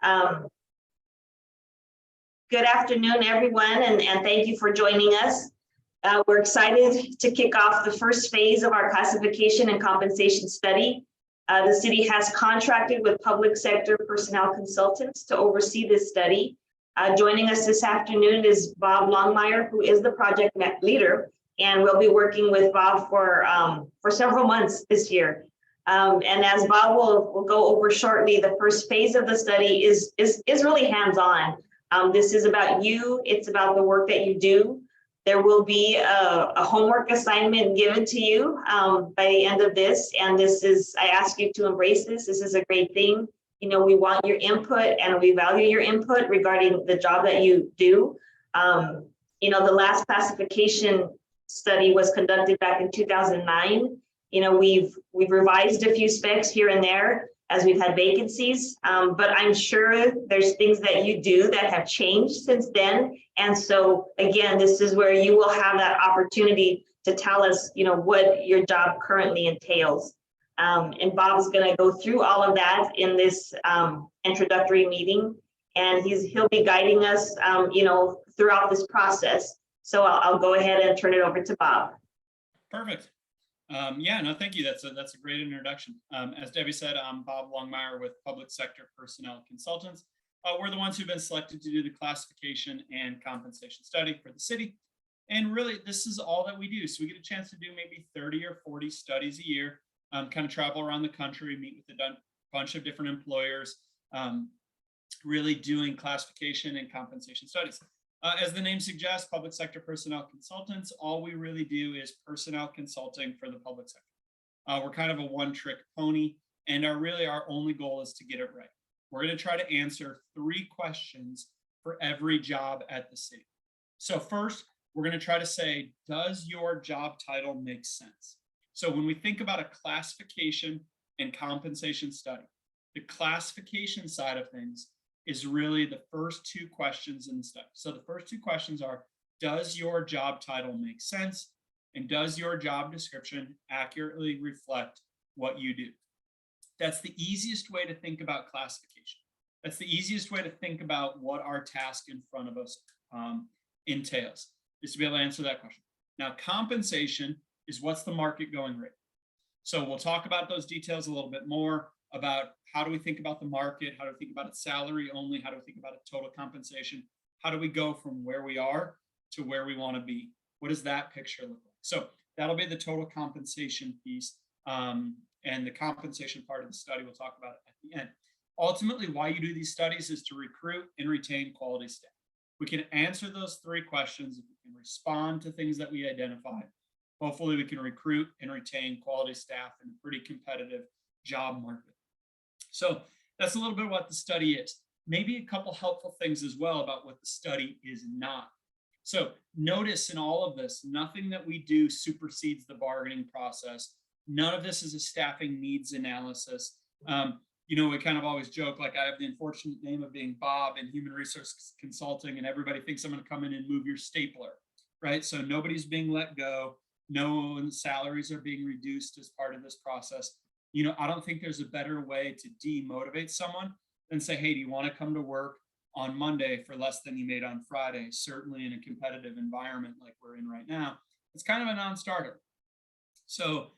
Um, Good afternoon, everyone, and thank you for joining us. We're excited to kick off the first phase of our classification and compensation study. The city has contracted with public sector personnel consultants to oversee this study. Joining us this afternoon is Bob Longmire, who is the project leader, and we'll be working with Bob for several months this year. And as Bob will go over shortly, the first phase of the study is really hands-on. This is about you. It's about the work that you do. There will be a homework assignment given to you by the end of this. And I ask you to embrace this. This is a great thing. You know, we want your input and we value your input regarding the job that you do. You know, the last classification study was conducted back in 2009. You know, we've revised a few specs here and there as we've had vacancies, but I'm sure there's things that you do that have changed since then. And so again, this is where you will have that opportunity to tell us, you know, what your job currently entails. And Bob's going to go through all of that in this introductory meeting, and he'll be guiding us, you know, throughout this process. So I'll go ahead and turn it over to Bob. Perfect. Yeah, no, thank you. That's a great introduction. As Debbie said, I'm Bob Longmire with Public Sector Personnel Consultants. We're the ones who've been selected to do the classification and compensation study for the city. And really, this is all that we do. So we get a chance to do maybe 30 or 40 studies a year, kind of travel around the country, meet with a bunch of different employers, really doing classification and compensation studies. As the name suggests, Public Sector Personnel Consultants, all we really do is personnel consulting for the public sector. We're kind of a one-trick pony, and our only goal is to get it right. We're going to try to answer 3 questions for every job at the city. So first, we're going to try to say, does your job title make sense? So when we think about a classification and compensation study, the classification side of things is really the first 2 questions in the study. So the first 2 questions are, does your job title make sense? And does your job description accurately reflect what you do? That's the easiest way to think about classification. That's the easiest way to think about what our task in front of us entails, is to be able to answer that question. Now, compensation is what's the market going rate. So we'll talk about those details a little bit more, about how do we think about the market, how do we think about it salary only, how do we think about it total compensation, how do we go from where we are to where we want to be? What does that picture look like? So that'll be the total compensation piece, and the compensation part of the study we'll talk about at the end. Ultimately, why you do these studies is to recruit and retain quality staff. We can answer those 3 questions if we can respond to things that we identify. Hopefully we can recruit and retain quality staff in a pretty competitive job market. So that's a little bit what the study is. Maybe a couple helpful things as well about what the study is not. So notice in all of this, nothing that we do supersedes the bargaining process. None of this is a staffing needs analysis. You know, we kind of always joke, like I have the unfortunate name of being Bob in human resource consulting, and everybody thinks I'm going to come in and move your stapler, right? So nobody's being let go. No one's salaries are being reduced as part of this process. You know, I don't think there's a better way to demotivate someone than say, hey, do you want to come to work on Monday for less than you made on Friday? Certainly in a competitive environment like we're in right now, it's kind of a non-starter. So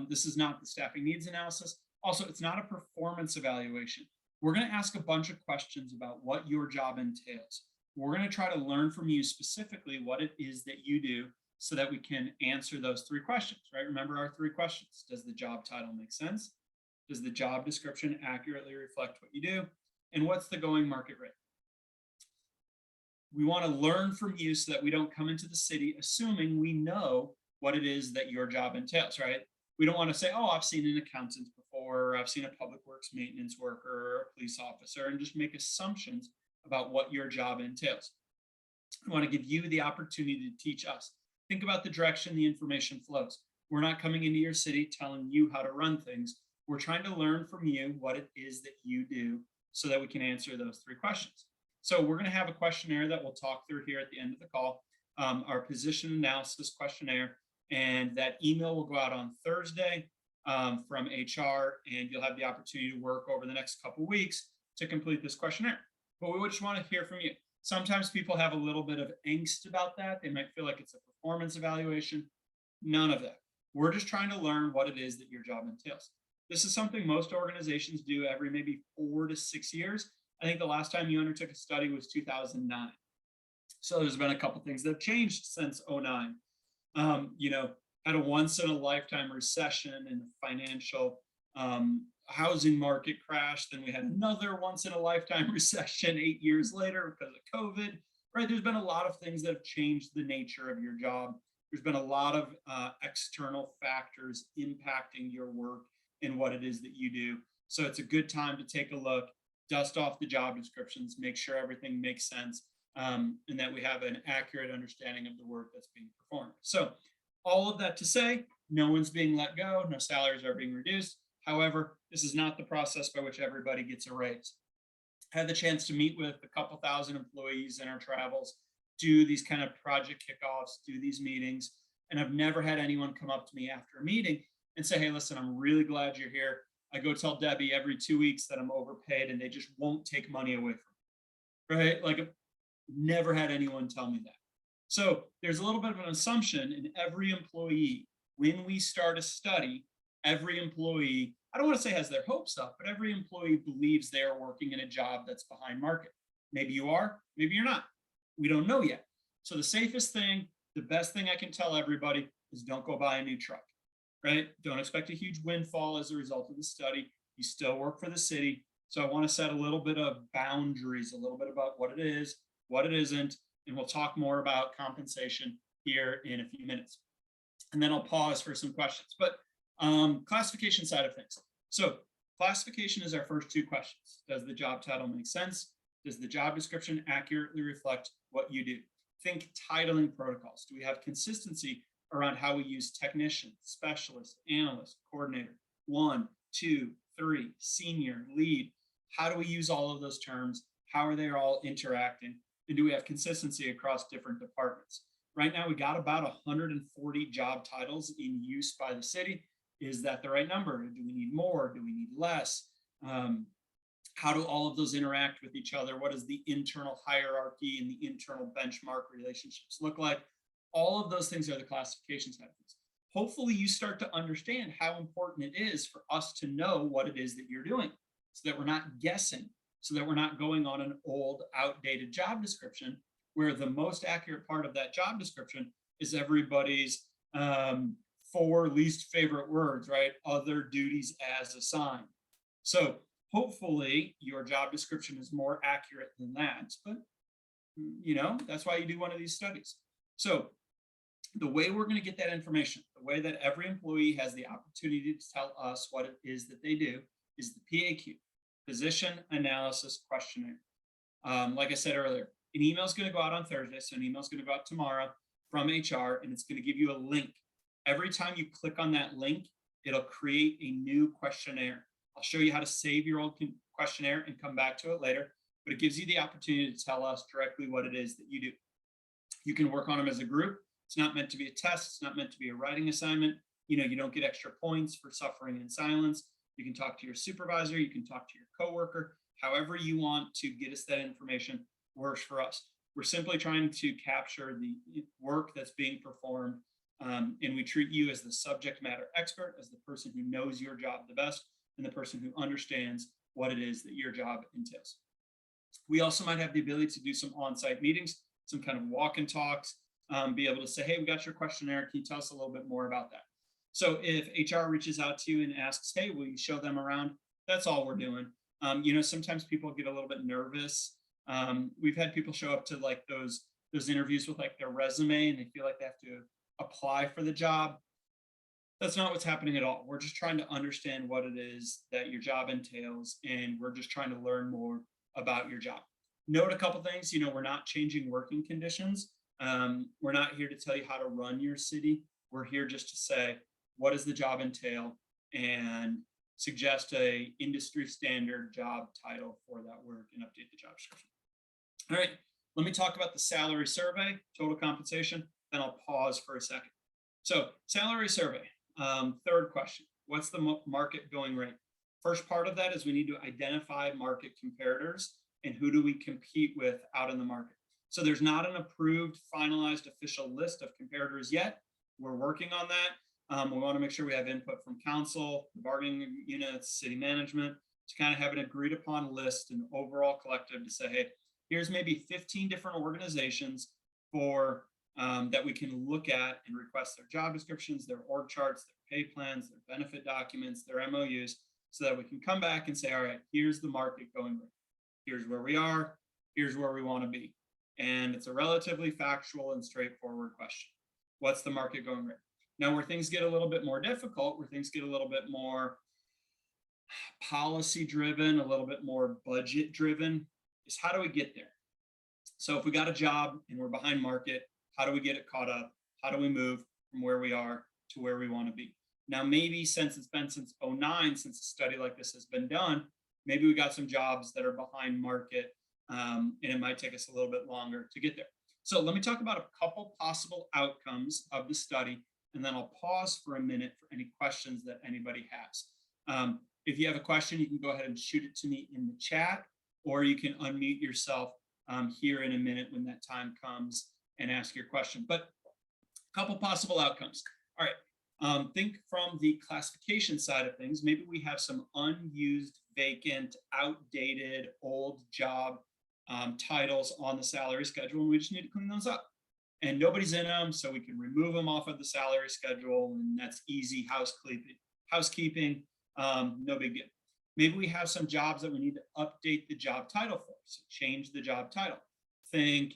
this is not the staffing needs analysis. Also, it's not a performance evaluation. We're going to ask a bunch of questions about what your job entails. We're going to try to learn from you specifically what it is that you do, so that we can answer those 3 questions, right? Remember our 3 questions. Does the job title make sense? Does the job description accurately reflect what you do? And what's the going market rate? We want to learn from you so that we don't come into the city assuming we know what it is that your job entails, right? We don't want to say, oh, I've seen an accountant before, or I've seen a public works maintenance worker or a police officer, and just make assumptions about what your job entails. We want to give you the opportunity to teach us. Think about the direction the information flows. We're not coming into your city telling you how to run things. We're trying to learn from you what it is that you do so that we can answer those 3 questions. So we're going to have a questionnaire that we'll talk through here at the end of the call, our position analysis questionnaire, and that email will go out on Thursday from HR, and you'll have the opportunity to work over the next couple of weeks to complete this questionnaire. But we just want to hear from you. Sometimes people have a little bit of angst about that. They might feel like it's a performance evaluation. None of that. We're just trying to learn what it is that your job entails. This is something most organizations do every maybe 4 to 6 years. I think the last time you undertook a study was 2009. So there's been a couple things that have changed since 09. Had a once in a lifetime recession and a financial housing market crash. Then we had another once in a lifetime recession 8 years later because of COVID, right? There's been a lot of things that have changed the nature of your job. There's been a lot of external factors impacting your work and what it is that you do. So it's a good time to take a look, dust off the job descriptions, make sure everything makes sense, and that we have an accurate understanding of the work that's being performed. So all of that to say, no one's being let go, no salaries are being reduced. However, this is not the process by which everybody gets a raise. I had the chance to meet with a couple thousand employees in our travels, do these kind of project kickoffs, do these meetings, and I've never had anyone come up to me after a meeting and say, hey, listen, I'm really glad you're here. I go tell Debbie every 2 weeks that I'm overpaid and they just won't take money away from me, right? Like I've never had anyone tell me that. So there's a little bit of an assumption in every employee. When we start a study, every employee, I don't want to say has their hopes up, but every employee believes they are working in a job that's behind market. Maybe you are, maybe you're not. We don't know yet. So the safest thing, the best thing I can tell everybody is don't go buy a new truck, right? Don't expect a huge windfall as a result of the study. You still work for the city. So I want to set a little bit of boundaries, a little bit about what it is, what it isn't, and we'll talk more about compensation here in a few minutes. And then I'll pause for some questions. But classification side of things. So classification is our first 2 questions. Does the job title make sense? Does the job description accurately reflect what you do? Think titling protocols. Do we have consistency around how we use technician, specialist, analyst, coordinator, 1, 2, 3, senior, lead? How do we use all of those terms? How are they all interacting? And do we have consistency across different departments? Right now, we got about 140 job titles in use by the city. Is that the right number? Do we need more? Do we need less? How do all of those interact with each other? What does the internal hierarchy and the internal benchmark relationships look like? All of those things are the classification side of things. Hopefully you start to understand how important it is for us to know what it is that you're doing so that we're not guessing, so that we're not going on an old, outdated job description where the most accurate part of that job description is everybody's 4 least favorite words, right? Other duties as assigned. So hopefully your job description is more accurate than that, but that's why you do one of these studies. So the way we're going to get that information, the way that every employee has the opportunity to tell us what it is that they do is the PAQ, Position Analysis Questionnaire. Like I said earlier, an email is going to go out on Thursday, so an email is going to go out tomorrow from HR, and it's going to give you a link. Every time you click on that link, it'll create a new questionnaire. I'll show you how to save your old questionnaire and come back to it later, but it gives you the opportunity to tell us directly what it is that you do. You can work on them as a group. It's not meant to be a test. It's not meant to be a writing assignment. You don't get extra points for suffering in silence. You can talk to your supervisor. You can talk to your coworker. However you want to get us that information works for us. We're simply trying to capture the work that's being performed, and we treat you as the subject matter expert, as the person who knows your job the best, and the person who understands what it is that your job entails. We also might have the ability to do some on-site meetings, some kind of walk and talks, be able to say, hey, we got your questionnaire. Can you tell us a little bit more about that? So if HR reaches out to you and asks, hey, will you show them around? That's all we're doing. Sometimes people get a little bit nervous. We've had people show up to like those interviews with like their resume and they feel like they have to apply for the job. That's not what's happening at all. We're just trying to understand what it is that your job entails, and we're just trying to learn more about your job. Note a couple things. We're not changing working conditions. We're not here to tell you how to run your city. We're here just to say, what does the job entail, and suggest a industry standard job title for that work and update the job description. All right, let me talk about the salary survey, total compensation, then I'll pause for a second. So salary survey, third question, what's the market going rate? First part of that is we need to identify market comparators and who do we compete with out in the market. So there's not an approved, finalized official list of comparators yet. We're working on that. We want to make sure we have input from council, the bargaining units, city management, to kind of have an agreed upon list and overall collective to say, hey, here's maybe 15 different organizations for that we can look at and request their job descriptions, their org charts, their pay plans, their benefit documents, their MOUs, so that we can come back and say, all right, here's the market going rate. Here's where we are. Here's where we want to be. And it's a relatively factual and straightforward question. What's the market going rate? Now, where things get a little bit more difficult, where things get a little bit more policy driven, a little bit more budget driven, is how do we get there? So if we got a job and we're behind market, how do we get it caught up? How do we move from where we are to where we want to be? Now, maybe since it's been since 2009, since a study like this has been done, maybe we got some jobs that are behind market, and it might take us a little bit longer to get there. So let me talk about a couple possible outcomes of the study, and then I'll pause for a minute for any questions that anybody has. If you have a question, you can go ahead and shoot it to me in the chat, or you can unmute yourself here in a minute when that time comes and ask your question. But a couple possible outcomes. All right, think from the classification side of things. Maybe we have some unused, vacant, outdated, old job titles on the salary schedule, and we just need to clean those up. And nobody's in them, so we can remove them off of the salary schedule, and that's easy housekeeping, no big deal. Maybe we have some jobs that we need to update the job title for, so change the job title. Think,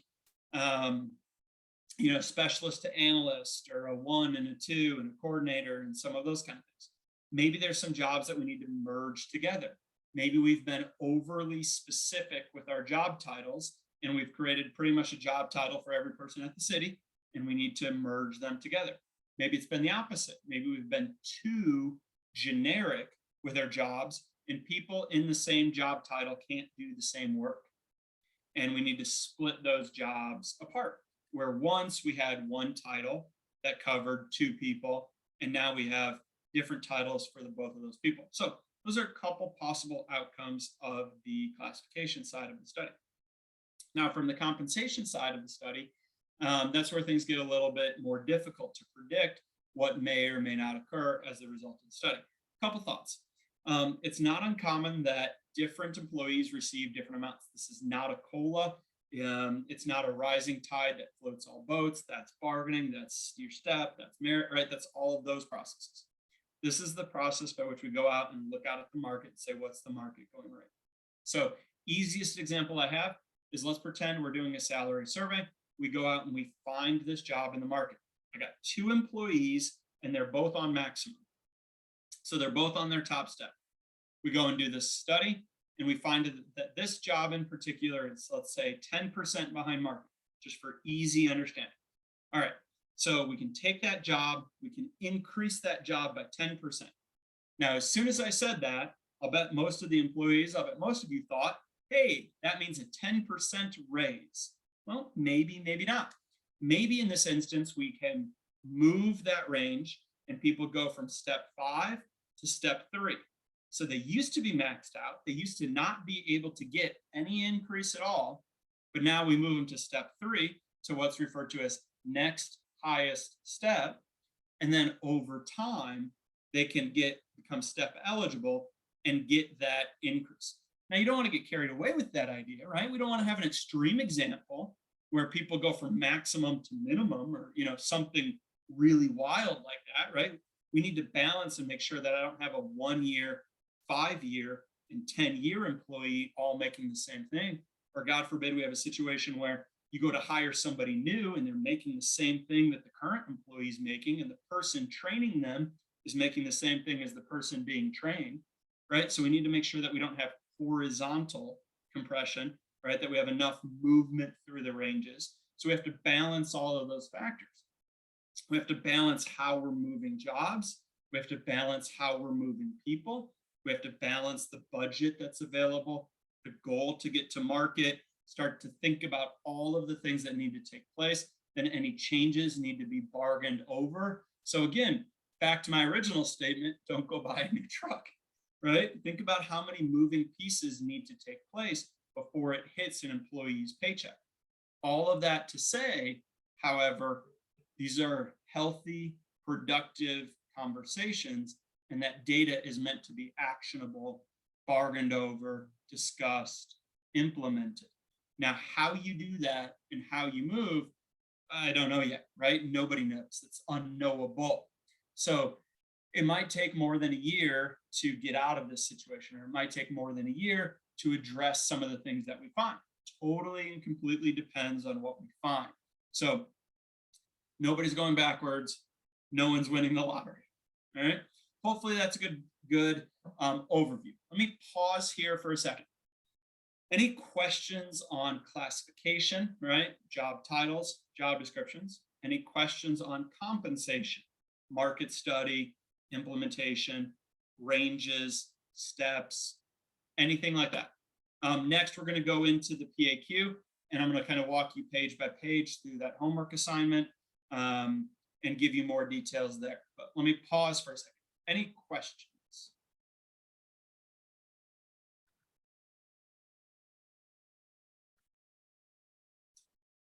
specialist to analyst, or a 1 and a 2 and a coordinator, and some of those kind of things. Maybe there's some jobs that we need to merge together. Maybe we've been overly specific with our job titles, and we've created pretty much a job title for every person at the city, and we need to merge them together. Maybe it's been the opposite. Maybe we've been too generic with our jobs, and people in the same job title can't do the same work. And we need to split those jobs apart, where once we had one title that covered 2 people, and now we have different titles for both of those people. So those are a couple possible outcomes of the classification side of the study. Now, from the compensation side of the study, that's where things get a little bit more difficult to predict what may or may not occur as a result of the study. A couple thoughts. It's not uncommon that different employees receive different amounts. This is not a COLA. It's not a rising tide that floats all boats. That's bargaining, that's your step, that's merit, right? That's all of those processes. This is the process by which we go out and look out at the market and say, what's the market going rate? So easiest example I have is, let's pretend we're doing a salary survey. We go out and we find this job in the market. I got 2 employees and they're both on maximum. So they're both on their top step. We go and do this study and we find that this job in particular is, let's say, 10% behind market, just for easy understanding. All right, so we can take that job, we can increase that job by 10%. Now, as soon as I said that, I'll bet most of the employees, I'll bet most of you thought, hey, that means a 10% raise. Well, maybe, maybe not. Maybe in this instance, we can move that range and people go from step 5 to step 3. So they used to be maxed out. They used to not be able to get any increase at all. But now we move them to step 3, to what's referred to as next highest step. And then over time, they can become step eligible and get that increase. Now, you don't want to get carried away with that idea, right? We don't want to have an extreme example where people go from maximum to minimum, or something really wild like that, right? We need to balance and make sure that I don't have a 1-year, 5-year, and 10-year employee all making the same thing. Or God forbid, we have a situation where you go to hire somebody new and they're making the same thing that the current employee is making, and the person training them is making the same thing as the person being trained, right? So we need to make sure that we don't have horizontal compression, right? That we have enough movement through the ranges. So we have to balance all of those factors. We have to balance how we're moving jobs. We have to balance how we're moving people. We have to balance the budget that's available, the goal to get to market, start to think about all of the things that need to take place. Then any changes need to be bargained over. So again, back to my original statement, don't go buy a new truck, right? Think about how many moving pieces need to take place before it hits an employee's paycheck. All of that to say, however, these are healthy, productive conversations, and that data is meant to be actionable, bargained over, discussed, implemented. Now, how you do that and how you move, I don't know yet, right? Nobody knows. It's unknowable. So it might take more than a year to get out of this situation, or it might take more than a year to address some of the things that we find. Totally and completely depends on what we find. So nobody's going backwards. No one's winning the lottery. All right. Hopefully that's a good overview. Let me pause here for a second. Any questions on classification, right? Job titles, job descriptions. Any questions on compensation, market study, implementation, ranges, steps, anything like that. Next, we're going to go into the PAQ, and I'm going to kind of walk you page by page through that homework assignment and give you more details there. But let me pause for a second. Any questions?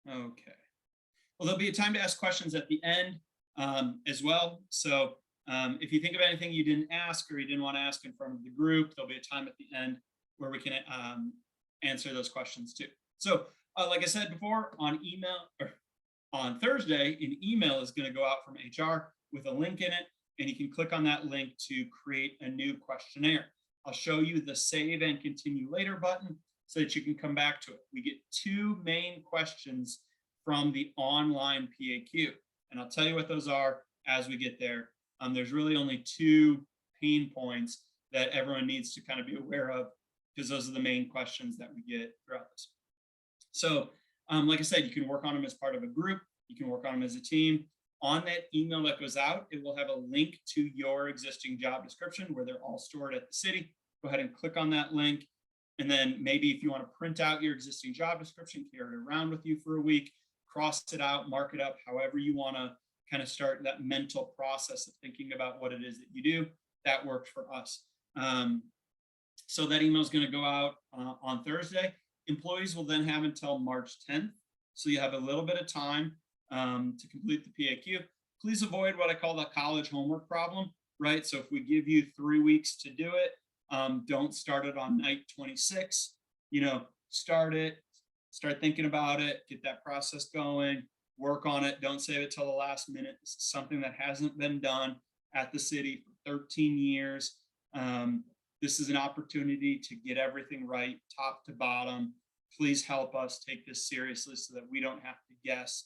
Okay. Well, there'll be a time to ask questions at the end as well. So if you think of anything you didn't ask or you didn't want to ask in front of the group, there'll be a time at the end where we can answer those questions too. So like I said before, on email or on Thursday, an email is going to go out from HR with a link in it, and you can click on that link to create a new questionnaire. I'll show you the save and continue later button so that you can come back to it. We get 2 main questions from the online PAQ, and I'll tell you what those are as we get there. There's really only 2 pain points that everyone needs to kind of be aware of, because those are the main questions that we get throughout this. So like I said, you can work on them as part of a group. You can work on them as a team. On that email that goes out, it will have a link to your existing job description where they're all stored at the city. Go ahead and click on that link. And then maybe if you want to print out your existing job description, carry it around with you for a week, cross it out, mark it up, however you want to kind of start that mental process of thinking about what it is that you do. That worked for us. So that email is going to go out on Thursday. Employees will then have until March 10th. So you have a little bit of time to complete the PAQ. Please avoid what I call the college homework problem, right? So if we give you 3 weeks to do it, don't start it on night 26. Start it, start thinking about it, get that process going, work on it. Don't save it till the last minute. This is something that hasn't been done at the city for 13 years. This is an opportunity to get everything right, top to bottom. Please help us take this seriously so that we don't have to guess.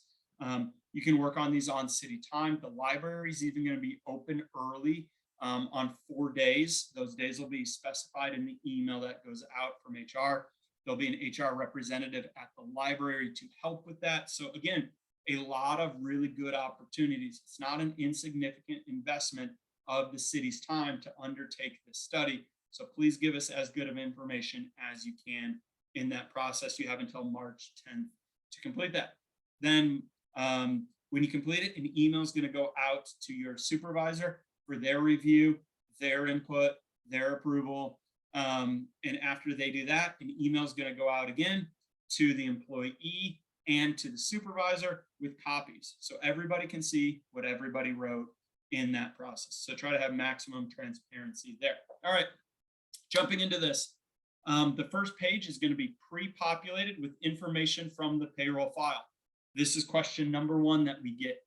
You can work on these on city time. The library is even going to be open early on 4 days. Those days will be specified in the email that goes out from HR. There'll be an HR representative at the library to help with that. So again, a lot of really good opportunities. It's not an insignificant investment of the city's time to undertake this study. So please give us as good of information as you can in that process. You have until March 10th to complete that. Then when you complete it, an email is going to go out to your supervisor for their review, their input, their approval. And after they do that, an email is going to go out again to the employee and to the supervisor with copies. So everybody can see what everybody wrote in that process. So try to have maximum transparency there. All right, jumping into this. The first page is going to be pre-populated with information from the payroll file. This is question number 1 that we get.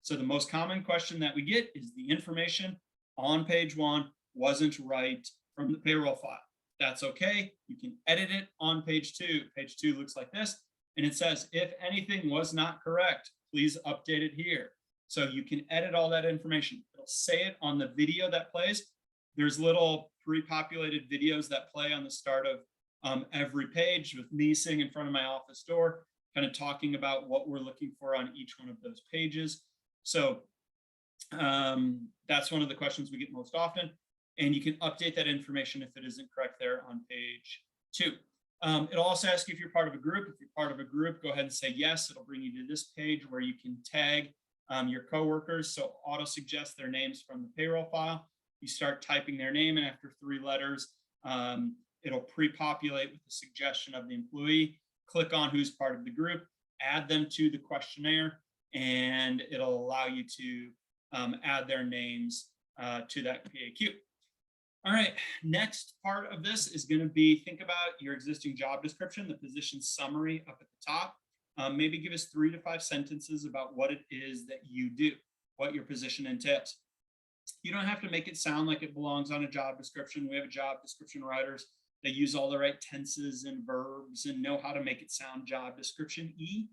So the most common question that we get is the information on page 1 wasn't right from the payroll file. That's okay. You can edit it on page 2. Page 2 looks like this, and it says, if anything was not correct, please update it here. So you can edit all that information. It'll say it on the video that plays. There's little pre-populated videos that play on the start of every page with me sitting in front of my office door, kind of talking about what we're looking for on each one of those pages. So that's one of the questions we get most often. And you can update that information if it isn't correct there on page 2. It'll also ask you if you're part of a group. If you're part of a group, go ahead and say yes. It'll bring you to this page where you can tag your coworkers. So auto suggest their names from the payroll file. You start typing their name, and after 3 letters, it'll pre-populate with the suggestion of the employee. Click on who's part of the group, add them to the questionnaire, and it'll allow you to add their names to that PAQ. All right, next part of this is going to be think about your existing job description, the position summary up at the top. Maybe give us 3 to 5 sentences about what it is that you do, what your position entails. You don't have to make it sound like it belongs on a job description. We have job description writers that use all the right tenses and verbs and know how to make it sound job description-y.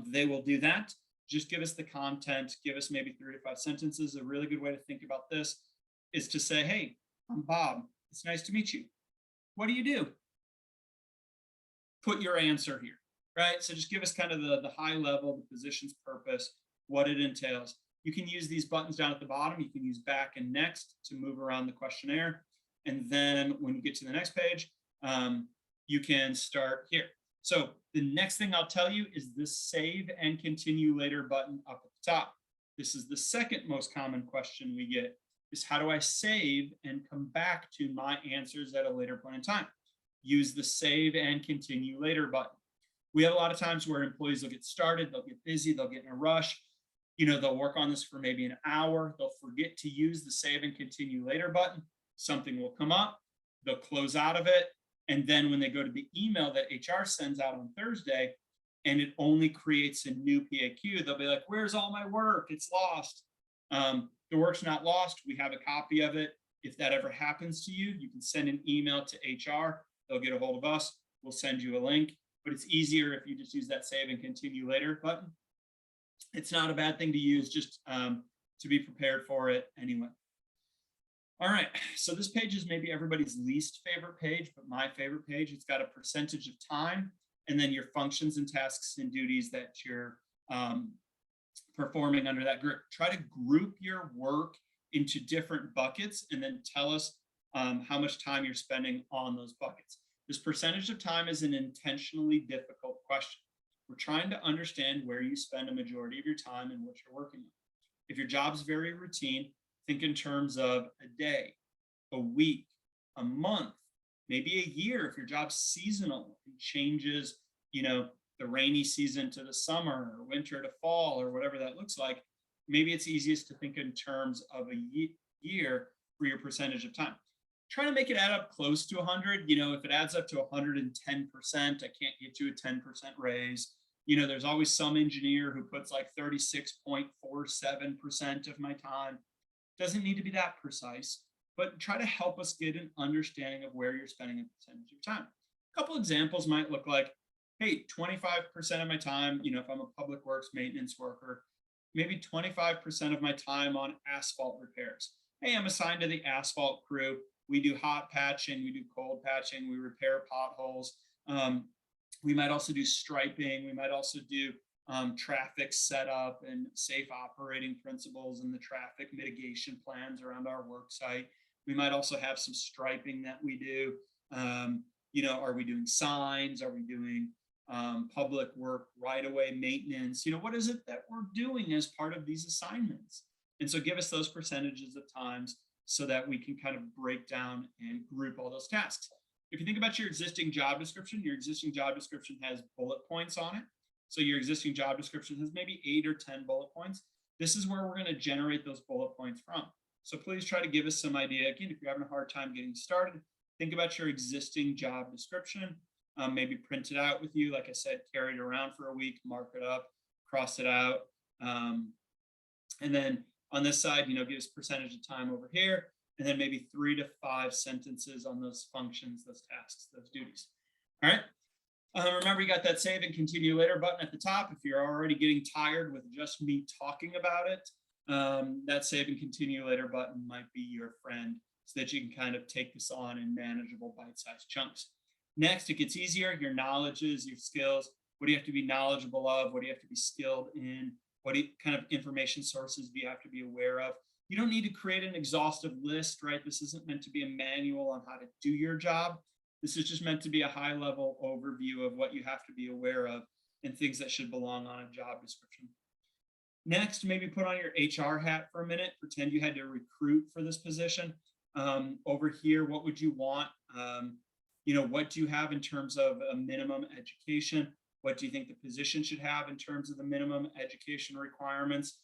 They will do that. Just give us the content, give us maybe 3 to 5 sentences. A really good way to think about this is to say, hey, I'm Bob. It's nice to meet you. What do you do? Put your answer here, right? So just give us kind of the high level, the position's purpose, what it entails. You can use these buttons down at the bottom. You can use back and next to move around the questionnaire. And then when you get to the next page, you can start here. So the next thing I'll tell you is this save and continue later button up at the top. This is the second most common question we get, is how do I save and come back to my answers at a later point in time? Use the save and continue later button. We have a lot of times where employees will get started, they'll get busy, they'll get in a rush. They'll work on this for maybe an hour. They'll forget to use the save and continue later button. Something will come up, they'll close out of it. And then when they go to the email that HR sends out on Thursday, and it only creates a new PAQ, they'll be like, where's all my work? It's lost. The work's not lost. We have a copy of it. If that ever happens to you, you can send an email to HR. They'll get a hold of us. We'll send you a link, but it's easier if you just use that save and continue later button. It's not a bad thing to use, just to be prepared for it anyway. All right, so this page is maybe everybody's least favorite page, but my favorite page. It's got a percentage of time and then your functions and tasks and duties that you're performing under that group. Try to group your work into different buckets and then tell us how much time you're spending on those buckets. This percentage of time is an intentionally difficult question. We're trying to understand where you spend a majority of your time and what you're working on. If your job's very routine, think in terms of a day, a week, a month, maybe a year. If your job's seasonal and changes, the rainy season to the summer or winter to fall or whatever that looks like, maybe it's easiest to think in terms of a year for your percentage of time. Try to make it add up close to 100. If it adds up to 110%, I can't get you a 10% raise. There's always some engineer who puts like 36.47% of my time. Doesn't need to be that precise, but try to help us get an understanding of where you're spending a percentage of time. A couple examples might look like, hey, 25% of my time, if I'm a public works maintenance worker, maybe 25% of my time on asphalt repairs. Hey, I'm assigned to the asphalt crew. We do hot patching, we do cold patching, we repair potholes. We might also do striping. We might also do traffic setup and safe operating principles and the traffic mitigation plans around our work site. We might also have some striping that we do. Are we doing signs? Are we doing public work right-of-way maintenance? What is it that we're doing as part of these assignments? And so give us those percentages of times so that we can kind of break down and group all those tasks. If you think about your existing job description has bullet points on it. So your existing job description has maybe 8 or 10 bullet points. This is where we're going to generate those bullet points from. So please try to give us some idea. Again, if you're having a hard time getting started, think about your existing job description. Maybe print it out with you. Like I said, carry it around for a week, mark it up, cross it out. And then on this side, give us percentage of time over here, and then maybe 3 to 5 sentences on those functions, those tasks, those duties. All right. Remember, you got that save and continue later button at the top. If you're already getting tired with just me talking about it, that save and continue later button might be your friend so that you can kind of take this on in manageable bite-sized chunks. Next, it gets easier. Your knowledges, your skills. What do you have to be knowledgeable of? What do you have to be skilled in? What kind of information sources do you have to be aware of? You don't need to create an exhaustive list, right? This isn't meant to be a manual on how to do your job. This is just meant to be a high-level overview of what you have to be aware of and things that should belong on a job description. Next, maybe put on your HR hat for a minute. Pretend you had to recruit for this position. Over here, what would you want? What do you have in terms of a minimum education? What do you think the position should have in terms of the minimum education requirements?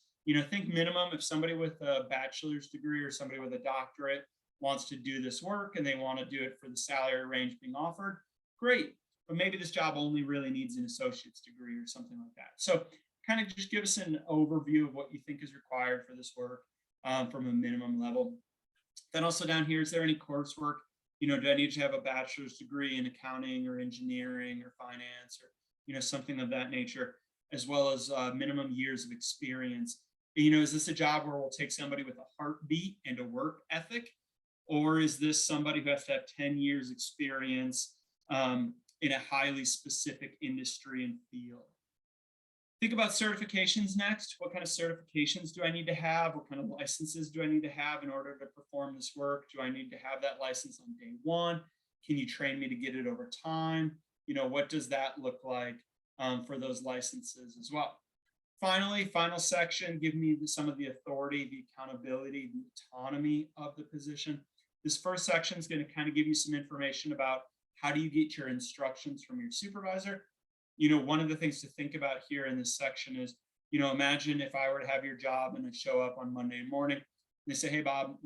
Think minimum. If somebody with a bachelor's degree or somebody with a doctorate wants to do this work and they want to do it for the salary range being offered, great. But maybe this job only really needs an associate's degree or something like that. So kind of just give us an overview of what you think is required for this work from a minimum level. Then also down here, is there any coursework? Do I need to have a bachelor's degree in accounting or engineering or finance or, something of that nature, as well as minimum years of experience? Is this a job where we'll take somebody with a heartbeat and a work ethic? Or is this somebody who has to have 10 years experience in a highly specific industry and field? Think about certifications next. What kind of certifications do I need to have? What kind of licenses do I need to have in order to perform this work? Do I need to have that license on day one? Can you train me to get it over time? What does that look like for those licenses as well? Finally, final section, give me some of the authority, the accountability, the autonomy of the position. This first section is going to kind of give you some information about how do you get your instructions from your supervisor. One of the things to think about here in this section is, imagine if I were to have your job and I show up on Monday morning and they say, hey, Bob,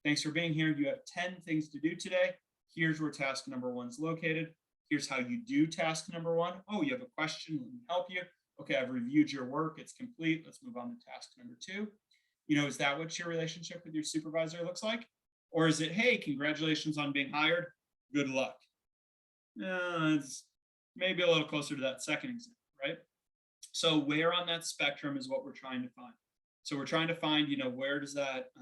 thanks for being here. You have 10 things to do today. Here's where task number 1 is located. Here's how you do task number 1. Oh, you have a question. Let me help you. Okay, I've reviewed your work. It's complete. Let's move on to task number 2. Is that what your relationship with your supervisor looks like? Or is it, hey, congratulations on being hired. Good luck. It's maybe a little closer to that second example, right? So where on that spectrum is what we're trying to find. So we're trying to find, where does that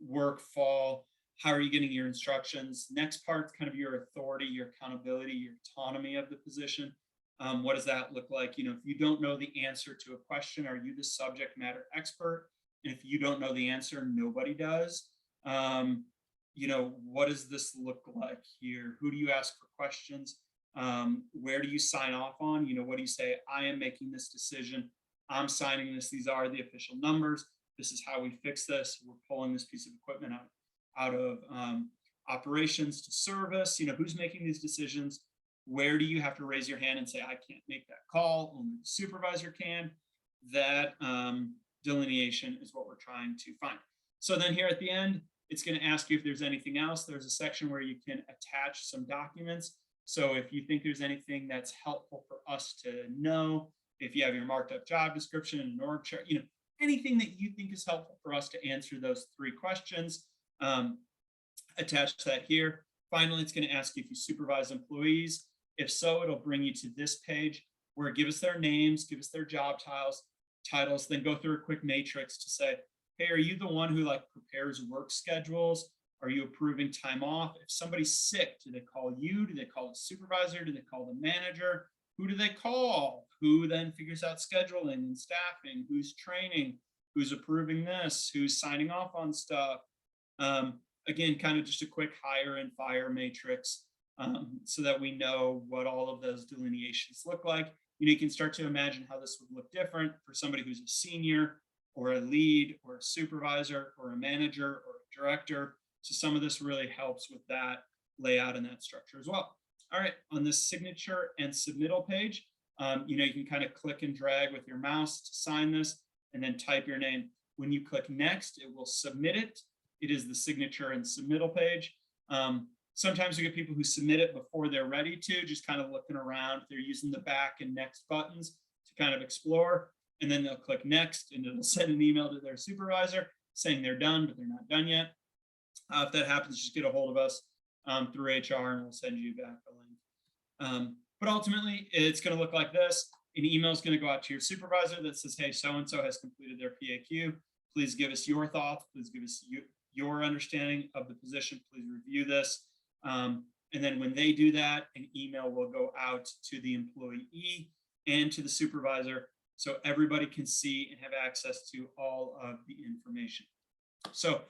work fall? How are you getting your instructions? Next part's kind of your authority, your accountability, your autonomy of the position. What does that look like? If you don't know the answer to a question, are you the subject matter expert? And if you don't know the answer, nobody does. What does this look like here? Who do you ask for questions? Where do you sign off on? What do you say? I am making this decision. I'm signing this. These are the official numbers. This is how we fix this. We're pulling this piece of equipment out of operations to service. Who's making these decisions? Where do you have to raise your hand and say, I can't make that call? Only the supervisor can. That delineation is what we're trying to find. So then here at the end, it's going to ask you if there's anything else. There's a section where you can attach some documents. So if you think there's anything that's helpful for us to know, if you have your marked up job description and an org chart, anything that you think is helpful for us to answer those 3 questions, attach that here. Finally, it's going to ask you if you supervise employees. If so, it'll bring you to this page where give us their names, give us their job titles, then go through a quick matrix to say, hey, are you the one who prepares work schedules? Are you approving time off? If somebody's sick, do they call you? Do they call the supervisor? Do they call the manager? Who do they call? Who then figures out scheduling and staffing? Who's training? Who's approving this? Who's signing off on stuff? Again, kind of just a quick hire and fire matrix so that we know what all of those delineations look like. You can start to imagine how this would look different for somebody who's a senior or a lead or a supervisor or a manager or a director. So some of this really helps with that layout and that structure as well. All right, on this signature and submittal page, you can kind of click and drag with your mouse to sign this and then type your name. When you click next, it will submit it. It is the signature and submittal page. Sometimes we get people who submit it before they're ready to, just kind of looking around. They're using the back and next buttons to kind of explore, and then they'll click next and it'll send an email to their supervisor saying they're done, but they're not done yet. If that happens, just get a hold of us through HR and we'll send you back a link. But ultimately, it's going to look like this. An email is going to go out to your supervisor that says, hey, so-and-so has completed their PAQ. Please give us your thoughts. Please give us your understanding of the position. Please review this. And then when they do that, an email will go out to the employee and to the supervisor so everybody can see and have access to all of the information. So,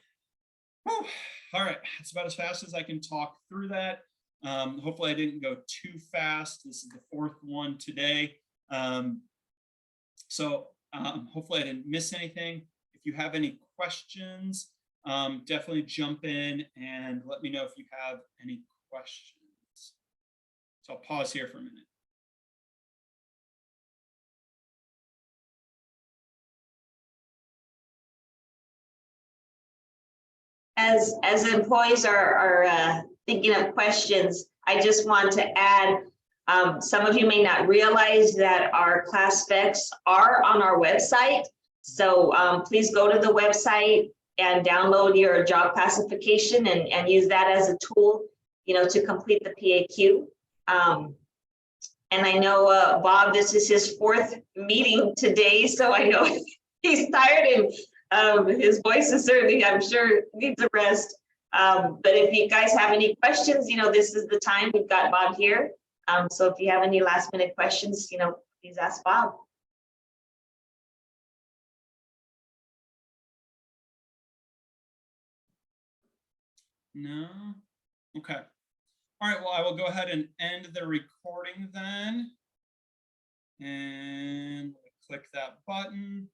all right, that's about as fast as I can talk through that. Hopefully I didn't go too fast. This is the 4th one today. So Hopefully I didn't miss anything. If you have any questions, definitely jump in and let me know if you have any questions. So I'll pause here for a minute. As employees are thinking of questions, I just want to add, some of you may not realize that our class specs are on our website. So please go to the website and download your job classification and use that as a tool, to complete the PAQ. And I know Bob, this is his 4th meeting today, so I know he's tired and his voice is certainly, I'm sure, needs a rest. But if you guys have any questions, this is the time. We've got Bob here. So if you have any last minute questions, please ask Bob. No? Okay. All right, well, I will go ahead and end the recording then. And click that button.